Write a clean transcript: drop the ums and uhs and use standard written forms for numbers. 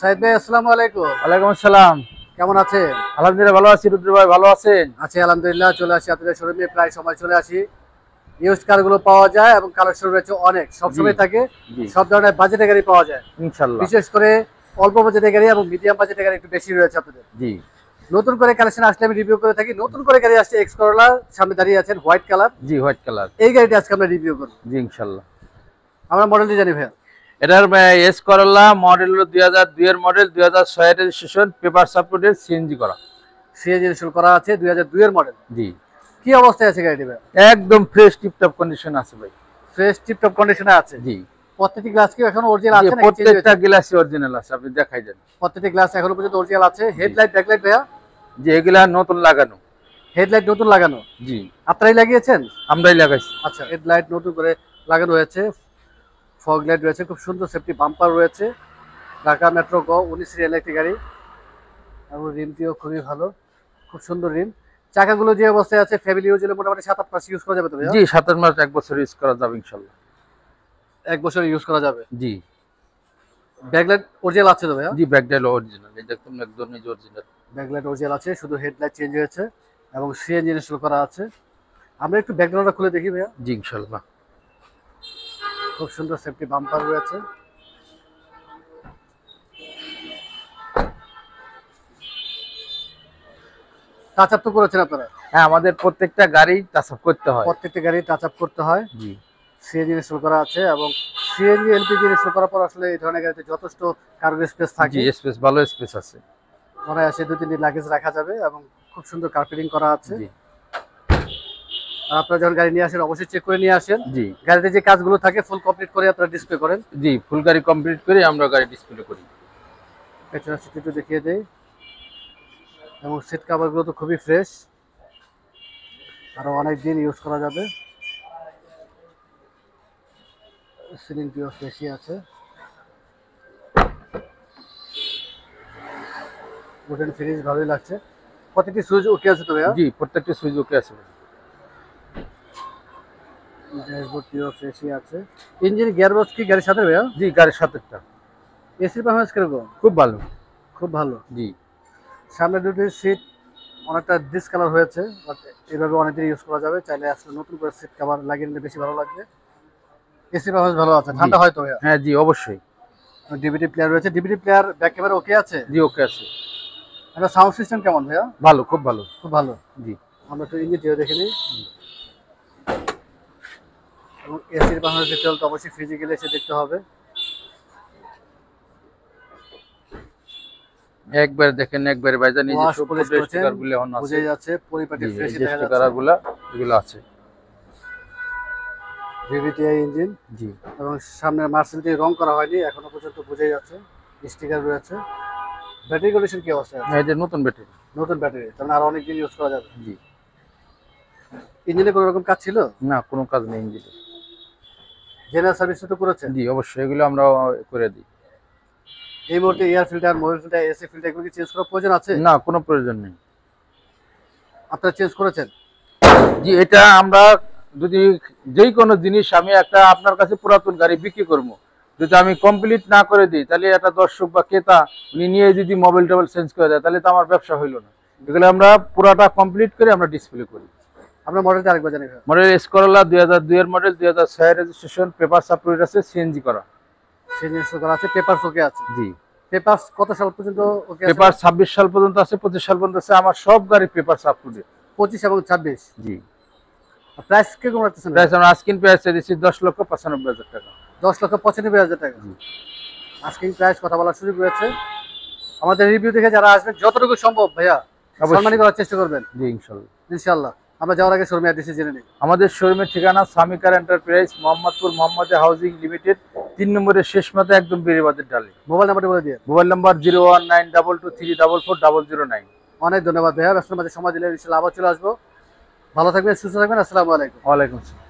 সাইদ ভাই আসসালামু আলাইকুম। ওয়ালাইকুম আসসালাম। কেমন আছেন? আলহামদুলিল্লাহ ভালো আছি। রুদ্র ভাই ভালো আছেন? আছি আলহামদুলিল্লাহ। চলে আসি আপনাদের শোরুমে, প্রায় সময় চলে আসি। ইউজড কারগুলো পাওয়া যায় এবং কালেকশন রয়েছে অনেক, সবসময় থাকে। সব ধরনের বাজেটের গাড়ি পাওয়া যায় ইনশাআল্লাহ। বিশেষ করে অল্প বাজেটের গাড়ি এবং মিডিয়াম বাজেটের গাড়ি একটু বেশি রয়েছে আপনাদের। জি, নতুন করে কালেকশন আসলে আমি রিভিউ করে থাকি। নতুন করে গাড়ি আসছে এক্স করোলা, সামনে দাঁড়িয়ে আছেন হোয়াইট কালার। জি হোয়াইট কালার। এই গাড়িটা আজকে আমরা রিভিউ করব। জি ইনশাআল্লাহ। আমরা মডেলটি জানি ভাই। এটার এস করোলা মডেল হলো 2002 এর মডেল, 2006 এর রেজিস্ট্রেশন, পেপার সাপোর্টেড, সিএনজি করা। সিএনজি ইনস্টল করা আছে, 2002 এর মডেল। জি। কি অবস্থায় আছে গাড়িটি ভাই? একদম ফ্রেশ টিপটপ কন্ডিশন আছে ভাই। ফ্রেশ টিপটপ কন্ডিশনে আছে। জি। প্রত্যেকটি গ্লাস কি এখন অরিজিনাল আছে নাকি? প্রত্যেকটা গ্লাসই অরিজিনাল আছে, আপনি দেখাই দেন। প্রত্যেকটি গ্লাস এখনো পর্যন্ত অরিজিনাল আছে। হেডলাইট ব্যাকলাইট ভাইয়া? জি, এগুলা নতুন লাগানো। হেডলাইট নতুন লাগানো? জি। আপনারাই লাগিয়েছেন? আমরাই লাগাইছি। আচ্ছা, হেডলাইট নতুন করে লাগানো হয়েছে। ফগ লাইট রয়েছে, খুব সুন্দর সেফটি বাম্পার রয়েছে। ঢাকা মেট্রো গ 19 সিরিয়াল একটি গাড়ি এবং রিমটিও খুবই ভালো, খুব সুন্দর রিম। চাকাগুলো যে অবস্থায় আছে, ফ্যামিলি ইউজ হলে মোটামুটি 7-8 মাস ইউজ করা যাবে তো ভাইয়া? জি, 7 মাস 1 বছর ইউজ করা যাবে ইনশাআল্লাহ। 1 বছর ইউজ করা যাবে। জি। ব্যাকলাইট অরিজিনাল আছে তো ভাইয়া? জি, ব্যাকলাইট অরিজিনাল, একদম অরিজিনাল। ব্যাকলাইট অরিজিনাল আছে, শুধু হেডলাইট চেঞ্জ হয়েছে এবং সিএনজি ইনস্টল করা আছে। আমরা একটু ব্যাকগ্রাউন্ডটা খুলে দেখি ভাইয়া। জি ইনশাআল্লাহ। খুব সুন্দর সেফটি বাম্পার রয়েছে। টাচ আপ তো করেছেন আপনারা? হ্যাঁ, আমাদের প্রত্যেকটা গাড়ি টাচ আপ করতে হয়। প্রত্যেকটা গাড়ি টাচ আপ করতে হয়। জি। সিএনজি ইনস্টল করা আছে এবং সিএনজি এলপিজি ইনস্টল করার পর আসলে এই ধরনের গাড়িতে যথেষ্ট কার্গো স্পেস থাকে। জি, স্পেস ভালো স্পেস আছে। মনে আসে 2-3টি লাগেজ রাখা যাবে এবং খুব সুন্দর কার্পেটিং করা আছে। জি। আর আপনারা যখন গাড়ি নিয়ে আসেন অবশ্যই চেক করে নিয়ে আসেন। জি। গাড়িতে যে কাজগুলো থাকে ফুল কমপ্লিট করে আপনারা ডিসপ্লে করেন। জি, ফুল গাড়ি কমপ্লিট করে আমরা গাড়ি ডিসপ্লে করি। পেছনের সিট একটু দেখিয়ে দেই এবং সিট কভারগুলো তো খুবই ফ্রেশ, আরো অনেক দিন ইউজ করা যাবে। সিলিংটিও ফ্রেশই আছে। উডেন ফিনিশ ভালোই লাগছে। প্রত্যেকটি সুইচ ওকে আছে তো ভাইয়া? জি, প্রত্যেকটা সুইচ ওকে আছে। ড্যাশবোর্ডটিও ফ্রেশই আছে। ইঞ্জিন গিয়ারবক্স কি গাড়ির সাথে ভাইয়া? জি, গাড়ির সাথেটা। এসির পারফরম্যান্স কিরকম? খুব ভালো। খুব ভালো। জি। সামনে দুটি সিট অনেকটা ডিসকালার হয়েছে, বাট এইভাবে অনেকদিন ইউজ করা যাবে। চাইলে আসলে নতুন করে সিট কভার লাগিয়ে নিলে বেশি ভালো লাগবে। এসির পারফরম্যান্স ভালো আছে, ঠান্ডা হয় তো ভাইয়া? হ্যাঁ জি, অবশ্যই। ডিভিডি প্লেয়ার রয়েছে। DVD player back camera okay আছে? জি, ওকে আছে। এটা সাউন্ড সিস্টেম কেমন ভাইয়া? ভালো, খুব ভালো। খুব ভালো। জি। আমরা একটু ইঞ্জিনটিও দেখে নিই। এবং এসির পারফরম্যান্স দেখতে হলে তো অবশ্যই ফিজিক্যালি এসে দেখতে হবে। একবার দেখেন, একবারে ভাইজান এই যে সব স্টিকারগুলো হন আছে, বুঝে যাচ্ছে পরিপাটি ফ্রেশ দেখা যাচ্ছে। স্টিকারগুলো এগুলো আছে। VVTI engine. জি। এবং সামনের মার্সেলটি রং করা হয়নি এখনো পর্যন্ত, বুঝে যাচ্ছে। স্টিকার রয়েছে। ব্যাটারি কন্ডিশন কি অবস্থা? এই যে নতুন ব্যাটারি। নতুন ব্যাটারি, তার মানে আরো অনেক দিন ইউজ করা যাবে। জি। ইঞ্জিনে কোনো রকম কাজ ছিল? না, কোনো কাজ নেই ইঞ্জিনে। জেনারেল সার্ভিস তো করেছেন? জি অবশ্যই, এগুলো আমরা করে দিই। এই মুহূর্তে air filter, mobile filter, AC filter এগুলো কি চেঞ্জ করার প্রয়োজন আছে? না, কোনো প্রয়োজন নেই। আপনারা চেঞ্জ করেছেন? জি, এটা আমরা যদি যেই কোনো জিনিস আমি একটা আপনার কাছে পুরাতন গাড়ি বিক্রি করবো, যদি আমি কমপ্লিট না করে দিই, তাহলে একটা দর্শক বা ক্রেতা উনি নিয়ে যদি মোবাইল টোবাইল চেঞ্জ করে দেয়, তাহলে তো আমার ব্যবসা হইলো না। এগুলো আমরা পুরাটা কমপ্লিট করে আমরা ডিসপ্লে করি। আপনার মডেলটা আরেকবার জানি। মডেল এস করোলা 2002 এর মডেল, 2006 রেজিস্ট্রেশন, পেপার সাপোর্ট আছে, সিএনজি করা। সিএনজি ইনস্টল করা আছে, পেপারস ওকে আছে? জি। পেপারস কত সাল পর্যন্ত ওকে আছে? পেপার 26 সাল পর্যন্ত আছে, 25 সাল পর্যন্ত আছে। আমার সব গাড়ি পেপার সাপোর্ট। 25 এবং 26। জি। প্রাইস কিরকম রাখতেছেন? প্রাইস আমরা আস্কিং প্রাইস দিচ্ছি 10,95,000 টাকা। 10,95,000 টাকা। আস্কিং প্রাইস, কথা বলার সুযোগ রয়েছে। আমাদের রিভিউ দেখে যারা আসবেন যতটুকু সম্ভব ভাইয়া সম্মানী করার চেষ্টা করবেন। জি ইনশাআল্লাহ। ইনশাআল্লাহ। আমরা যাওয়ার আগে শোরুমের অ্যাড্রেস জেনে নিই। আমাদের শোরুমের ঠিকানা Samikar enterprise, Mohammadpur Mohammad housing limited, 3 নম্বরের শেষ মাথা, একদম বেরিবাদের ডালে। মোবাইল নাম্বারটা বলে দিয়ে। Mobile number 01922344009। অনেক ধন্যবাদ ভাইয়া, ব্যস্ত মাঝে সময় দিলে ইনশাআল্লাহ আবার চলে আসবো। ভালো থাকবেন, সুস্থ থাকবেন। আসসালামু আলাইকুম। ওয়ালাইকুম আসসালাম।